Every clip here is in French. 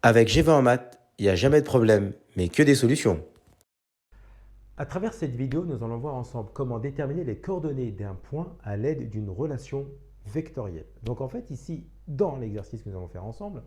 Avec G20 en maths, il n'y a jamais de problème, mais que des solutions. À travers cette vidéo, nous allons voir ensemble comment déterminer les coordonnées d'un point à l'aide d'une relation vectorielle. Donc en fait, ici, dans l'exercice que nous allons faire ensemble,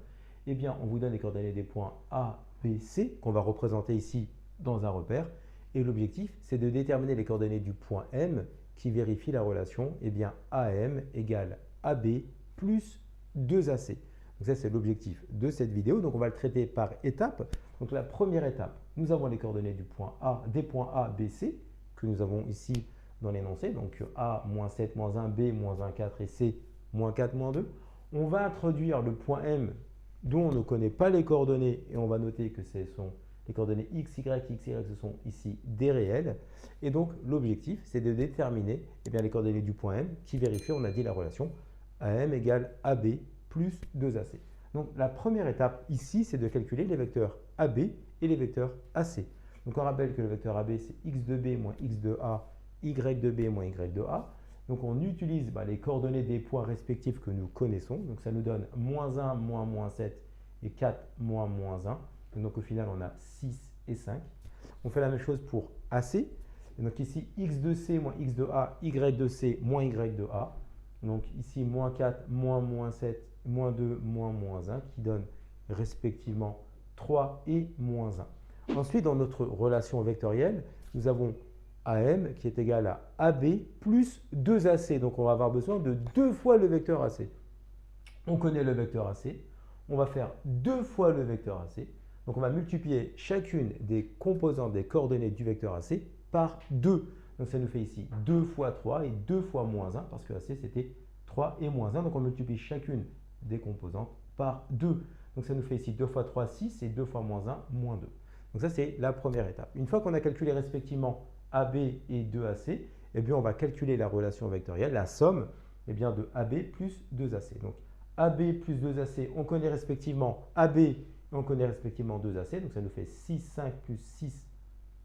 eh bien, on vous donne les coordonnées des points A, B, C, qu'on va représenter ici dans un repère. Et l'objectif, c'est de déterminer les coordonnées du point M qui vérifie la relation eh bien, AM égale AB plus 2AC. Donc ça, c'est l'objectif de cette vidéo. Donc on va le traiter par étapes. Donc la première étape, nous avons les coordonnées du point A, des points A, B, C, que nous avons ici dans l'énoncé. Donc A, moins 7, moins 1, B, moins 1, 4 et C, moins 4, moins 2. On va introduire le point M dont on ne connaît pas les coordonnées et on va noter que ce sont les coordonnées x, y, ce sont ici des réels. Et donc l'objectif, c'est de déterminer les coordonnées du point M qui vérifient, on a dit, la relation AM égale AB plus 2AC. Donc la première étape ici, c'est de calculer les vecteurs AB et les vecteurs AC. Donc on rappelle que le vecteur AB, c'est x de B moins x de A, y de B moins y de A. Donc on utilise les coordonnées des points respectifs que nous connaissons. Donc ça nous donne moins 1, moins moins 7 et 4, moins moins 1. Donc au final, on a 6 et 5. On fait la même chose pour AC. Et donc ici, x de C moins x de A, y de C moins y de A. Donc ici, moins 4, moins moins 7, moins 2, moins moins 1, qui donne respectivement 3 et moins 1. Ensuite, dans notre relation vectorielle, nous avons AM qui est égal à AB plus 2AC. Donc on va avoir besoin de 2 fois le vecteur AC. On connaît le vecteur AC. On va faire 2 fois le vecteur AC. Donc on va multiplier chacune des composantes des coordonnées du vecteur AC par 2. Donc ça nous fait ici 2 fois 3 et 2 fois moins 1 parce que AC c'était 3 et moins 1. Donc on multiplie chacune des composantes par 2. Donc ça nous fait ici 2 fois 3, 6 et 2 fois moins 1, moins 2. Donc ça c'est la première étape. Une fois qu'on a calculé respectivement AB et 2AC, eh bien on va calculer la relation vectorielle, la somme de AB plus 2AC. Donc AB plus 2AC, on connaît respectivement AB, on connaît respectivement 2AC, donc ça nous fait 6, 5 plus 6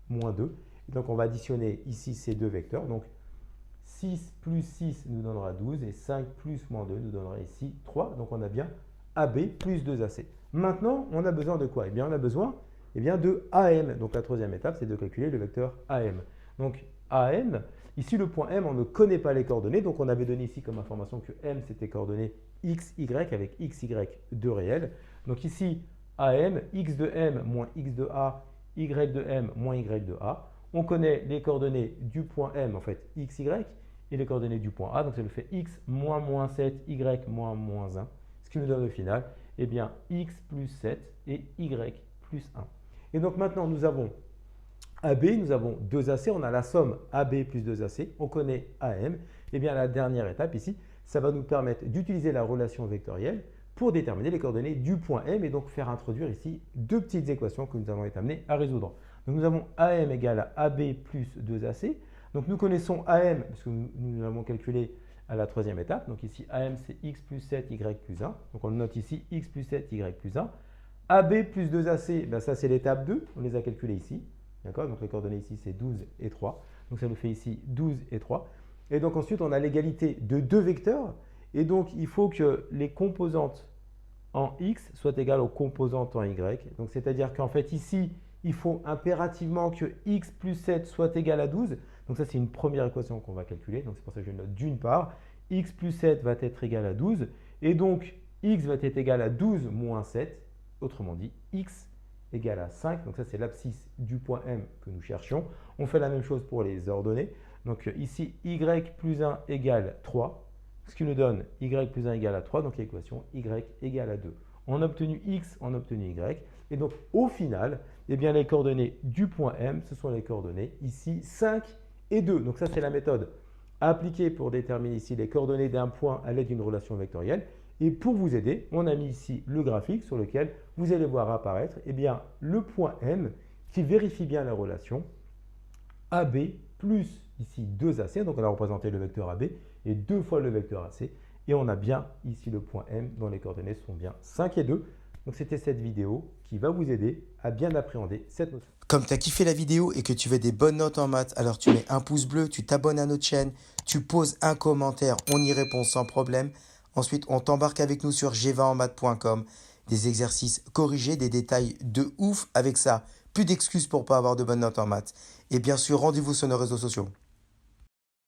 moins 2. Et donc on va additionner ici ces deux vecteurs. Donc 6 plus 6 nous donnera 12 et 5 plus moins 2 nous donnera ici 3. Donc on a bien AB plus 2AC. Maintenant, on a besoin de quoi? Eh bien, on a besoin de AM. Donc la troisième étape, c'est de calculer le vecteur AM. Donc AM, ici le point M, on ne connaît pas les coordonnées. Donc on avait donné ici comme information que M, c'était coordonnées x, y avec x, y de réel. Donc ici, AM, x de M moins x de A, y de M moins y de A. On connaît les coordonnées du point M, en fait, x, y, et les coordonnées du point A. Donc ça nous fait x moins moins 7, y moins moins 1. Ce qui nous donne au final, eh bien, x plus 7 et y plus 1. Et donc maintenant, nous avons AB, nous avons 2AC, on a la somme AB plus 2AC, on connaît AM. Eh bien, la dernière étape ici, ça va nous permettre d'utiliser la relation vectorielle pour déterminer les coordonnées du point M et donc faire introduire ici deux petites équations que nous allons être amenés à résoudre. Donc nous avons AM égale à AB plus 2AC. Donc nous connaissons AM, puisque nous l'avons calculé à la troisième étape. Donc ici, AM c'est x plus 7, y plus 1. Donc on note ici x plus 7, y plus 1. AB plus 2AC, ben ça c'est l'étape 2, on les a calculées ici. D'accord? Donc les coordonnées ici c'est 12 et 3. Donc ça nous fait ici 12 et 3. Et donc ensuite on a l'égalité de deux vecteurs. Et donc il faut que les composantes en x soient égales aux composantes en y. Donc c'est-à-dire qu'en fait ici, il faut impérativement que x plus 7 soit égal à 12. Donc ça c'est une première équation qu'on va calculer. Donc c'est pour ça que je note d'une part, x plus 7 va être égal à 12. Et donc x va être égal à 12 moins 7. Autrement dit, x égale à 5. Donc ça, c'est l'abscisse du point M que nous cherchions. On fait la même chose pour les ordonnées. Donc ici, y plus 1 égale 3, ce qui nous donne y plus 1 égale à 3, donc l'équation y égale à 2. On a obtenu x, on a obtenu y. Et donc, au final, eh bien, les coordonnées du point M, ce sont les coordonnées ici 5 et 2. Donc ça, c'est la méthode appliquée pour déterminer ici les coordonnées d'un point à l'aide d'une relation vectorielle. Et pour vous aider, on a mis ici le graphique sur lequel vous allez voir apparaître le point M qui vérifie bien la relation AB plus ici 2AC. Donc on a représenté le vecteur AB et 2 fois le vecteur AC. Et on a bien ici le point M dont les coordonnées sont bien 5 et 2. Donc c'était cette vidéo qui va vous aider à bien appréhender cette notion. Comme tu as kiffé la vidéo et que tu veux des bonnes notes en maths, alors tu mets un pouce bleu, tu t'abonnes à notre chaîne, tu poses un commentaire, on y répond sans problème. Ensuite, on t'embarque avec nous sur g20enmaths.com des exercices corrigés, des détails de ouf avec ça. Plus d'excuses pour pas avoir de bonnes notes en maths. Et bien sûr, rendez-vous sur nos réseaux sociaux.